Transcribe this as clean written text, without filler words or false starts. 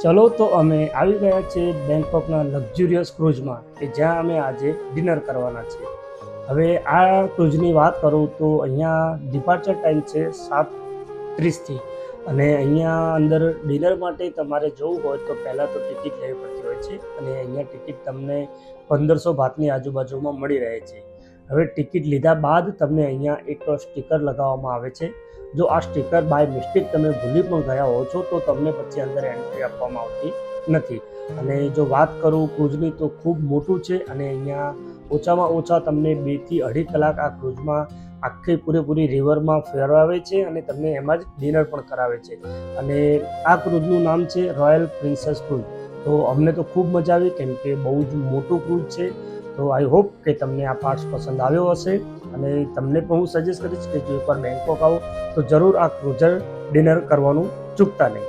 ચલો તો અમે આવી ગયા છે બેંકોકના લક્ઝુરિયસ ક્રૂઝમાં કે જ્યાં અમે આજે ડિનર કરવાના છે. હવે આ ક્રૂઝની વાત કરું તો અહીંયા ડિપાર્ચર ટાઈમ છે 7:30 અને અહીંયા અંદર ડિનર માટે તમારે જવું હોય તો પહેલાં તો ટિકિટ લેવી પડતી હોય છે અને અહીંયા ટિકિટ તમને 1500 બાતની આજુબાજુમાં મળી રહે છે. હવે ટિકિટ લીધા બાદ તમને અહીંયા એક સ્ટીકર લગાવવામાં આવે છે. જો આ સ્ટીકર બાય મિસ્ટેક તમે ભૂલી પણ ગયા હો છો તો તમને પછી અંદર એન્ટ્રી આપવામાં આવતી નથી. અને જો વાત કરું ક્રૂઝની તો ખૂબ મોટું છે અને અહીંયા ઓછામાં ઓછા તમને 2 થી 2.5 કલાક આ ક્રૂઝમાં આખી પૂરેપૂરી રિવરમાં ફેરવાવે છે અને તમને એમાં જ ડિનર પણ કરાવે છે. અને આ ક્રૂઝનું નામ છે રોયલ પ્રિન્સેસ ક્રૂઝ. તો અમને તો ખૂબ મજા આવી કેમ કે બહુ જ મોટું ક્રૂઝ છે. તો આઈ હોપ કે તમને આ પાર્ટ્સ પસંદ આવ્યો હશે અને તમને પણ હું સજેસ્ટ કરીશ કે જો એકવાર બેંકોક આવો તો જરૂર આ ક્રૂઝર ડિનર કરવાનું ચૂકતા નહીં.